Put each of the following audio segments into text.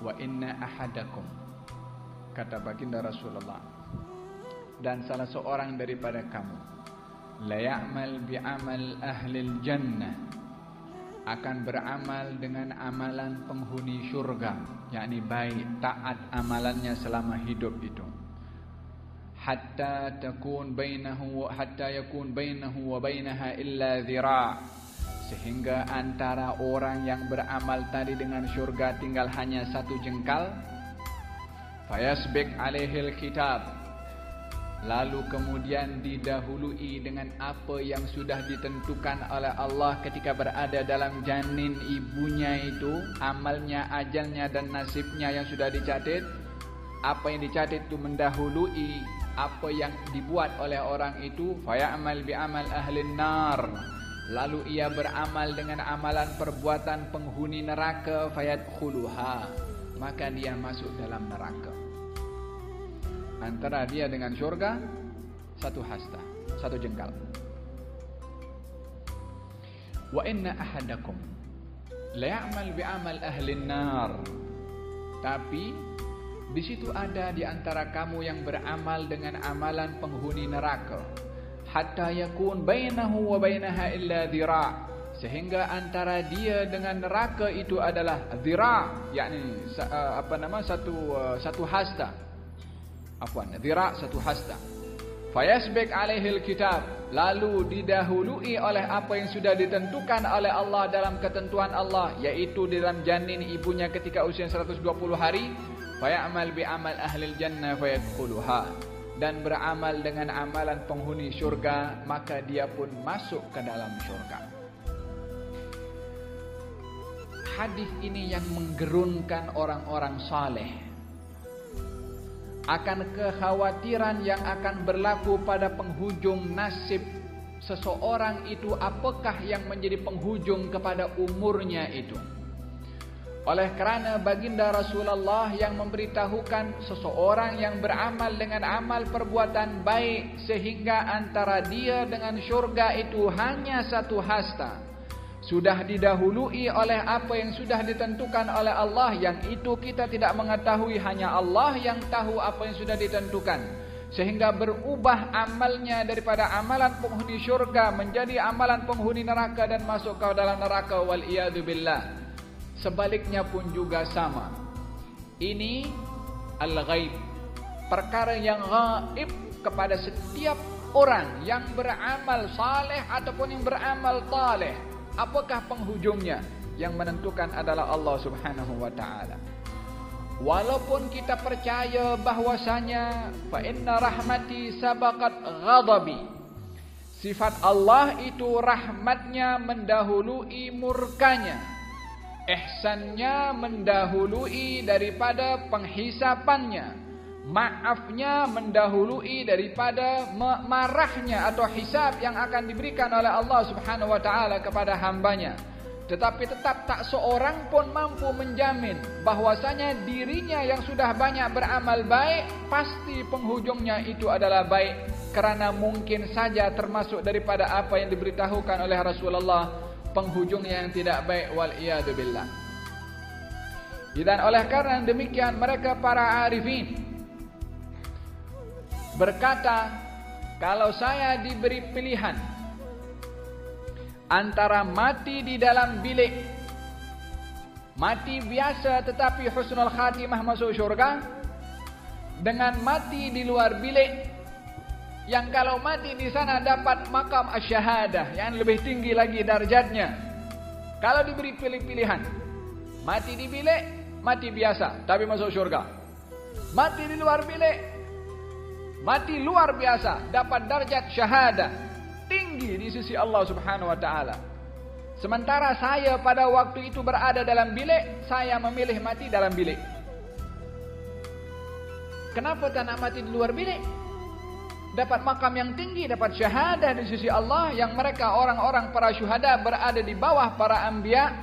Wa inna ahadakum, kata baginda Rasulullah, dan salah seorang daripada kamu, la ya'mal bi'amal ahlil jannah, akan beramal dengan amalan penghuni syurga, yakni baik, taat amalannya selama hidup itu. Hatta yakun bainahu wa bainaha illa dhira', sehingga antara orang yang beramal tadi dengan syurga tinggal hanya satu jengkal. Fayasbiq alaihil kitab, lalu kemudian didahului dengan apa yang sudah ditentukan oleh Allah ketika berada dalam janin ibunya itu, amalnya, ajalnya dan nasibnya yang sudah dicatat. Apa yang dicatat itu mendahului apa yang dibuat oleh orang itu. Faya'mal bi'amal ahlin nar, lalu ia beramal dengan amalan perbuatan penghuni neraka. Fayadkhuluha, maka dia masuk dalam neraka. Antara dia dengan syurga satu hasta, satu jengkal. Wa inna ahadakum la ya'mal bi'amal ahlin nar, tapi di situ ada di antara kamu yang beramal dengan amalan penghuni neraka. Hatta yakun bainahu wa bainaha illa dhira', sehingga antara dia dengan neraka itu adalah dhira', yakni satu hasta. Dhira' satu hasta. Fayasbiq alaihil kitab, lalu didahului oleh apa yang sudah ditentukan oleh Allah dalam ketentuan Allah, yaitu di dalam janin ibunya ketika usia 120 hari. Faya'mal bi'amal ahlil jannah fayadkhuluha, dan beramal dengan amalan penghuni syurga, maka dia pun masuk ke dalam syurga. Hadis ini yang menggerunkan orang-orang saleh akan kekhawatiran yang akan berlaku pada penghujung nasib seseorang itu, apakah yang menjadi penghujung kepada umurnya itu. Oleh kerana baginda Rasulullah yang memberitahukan seseorang yang beramal dengan amal perbuatan baik sehingga antara dia dengan syurga itu hanya satu hasta, sudah didahului oleh apa yang sudah ditentukan oleh Allah, yang itu kita tidak mengetahui, hanya Allah yang tahu apa yang sudah ditentukan, sehingga berubah amalnya daripada amalan penghuni syurga menjadi amalan penghuni neraka dan masuk ke dalam neraka, wal iyadu billah. Sebaliknya pun juga sama. Ini al-ghaib, perkara yang gaib kepada setiap orang yang beramal saleh ataupun yang beramal taleh. Apakah penghujungnya? Yang menentukan adalah Allah Subhanahu wa taala. Walaupun kita percaya bahwasanya fa inna rahmati sabaqat ghadabi, sifat Allah itu rahmatnya mendahului murkanya, ihsannya mendahului daripada penghisapannya, maafnya mendahului daripada marahnya atau hisab yang akan diberikan oleh Allah Subhanahu wa taala kepada hambanya. Tetapi tetap tak seorang pun mampu menjamin bahwasanya dirinya yang sudah banyak beramal baik pasti penghujungnya itu adalah baik, kerana mungkin saja termasuk daripada apa yang diberitahukan oleh Rasulullah, penghujungnya yang tidak baik, wal iyadu billah. Dan oleh karena demikian mereka para arifin berkata, kalau saya diberi pilihan antara mati di dalam bilik, mati biasa tetapi husnul khatimah masuk syurga, dengan mati di luar bilik yang kalau mati di sana dapat makam asy-syahadah yang lebih tinggi lagi darjatnya. Kalau diberi pilihan, mati di bilik, mati biasa tapi masuk syurga. Mati di luar bilik, mati luar biasa, dapat darjat syahadah tinggi di sisi Allah Subhanahu wa taala. Sementara saya pada waktu itu berada dalam bilik, saya memilih mati dalam bilik. Kenapa tak nak mati di luar bilik? Dapat makam yang tinggi, dapat syahadah di sisi Allah, yang mereka orang-orang para syuhada berada di bawah para anbiya,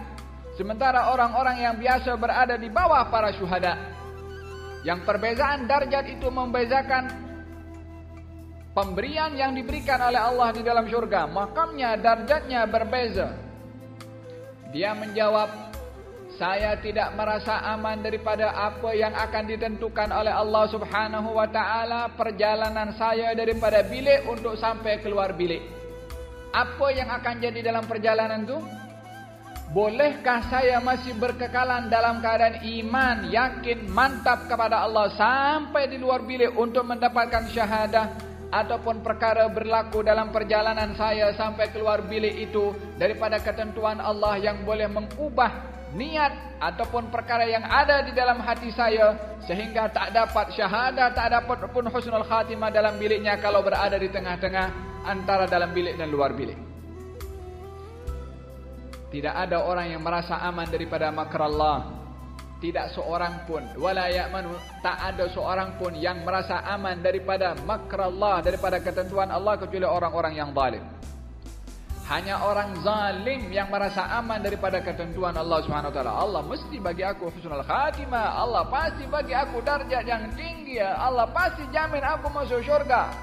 sementara orang-orang yang biasa berada di bawah para syuhada. Yang perbezaan darjat itu membezakan pemberian yang diberikan oleh Allah di dalam syurga, makamnya, darjatnya berbeza. Dia menjawab, Saya tidak merasa aman daripada apa yang akan ditentukan oleh Allah Subhanahu wa taala perjalanan saya daripada bilik untuk sampai keluar bilik. Apa yang akan jadi dalam perjalanan itu? Bolehkah saya masih berkekalan dalam keadaan iman, yakin, mantap kepada Allah sampai di luar bilik untuk mendapatkan syahadah? Ataupun perkara berlaku dalam perjalanan saya sampai keluar bilik itu daripada ketentuan Allah yang boleh mengubah niat ataupun perkara yang ada di dalam hati saya sehingga tak dapat syahadah, tak dapat pun husnul khatimah dalam biliknya kalau berada di tengah-tengah antara dalam bilik dan luar bilik. Tidak ada orang yang merasa aman daripada makar Allah. Tidak seorang pun, wala ya'manu, tak ada seorang pun yang merasa aman daripada makar Allah, daripada ketentuan Allah kecuali orang-orang yang zalim. Hanya orang zalim yang merasa aman daripada ketentuan Allah Subhanahu wa taala. Allah mesti bagi aku husnul khatimah, Allah pasti bagi aku darjat yang tinggi, Allah pasti jamin aku masuk syurga.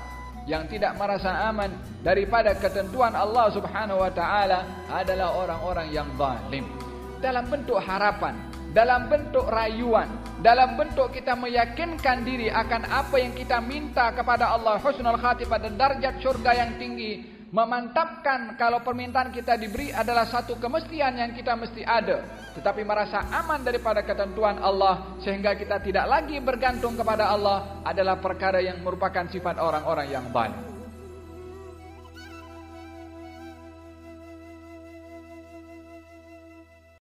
Yang tidak merasa aman daripada ketentuan Allah Subhanahu wa taala adalah orang-orang yang zalim. Dalam bentuk harapan, dalam bentuk rayuan, dalam bentuk kita meyakinkan diri akan apa yang kita minta kepada Allah, husnul khatimah dan darjat syurga yang tinggi, memantapkan kalau permintaan kita diberi adalah satu kemestian yang kita mesti ada, tetapi merasa aman daripada ketentuan Allah sehingga kita tidak lagi bergantung kepada Allah adalah perkara yang merupakan sifat orang-orang yang zalim.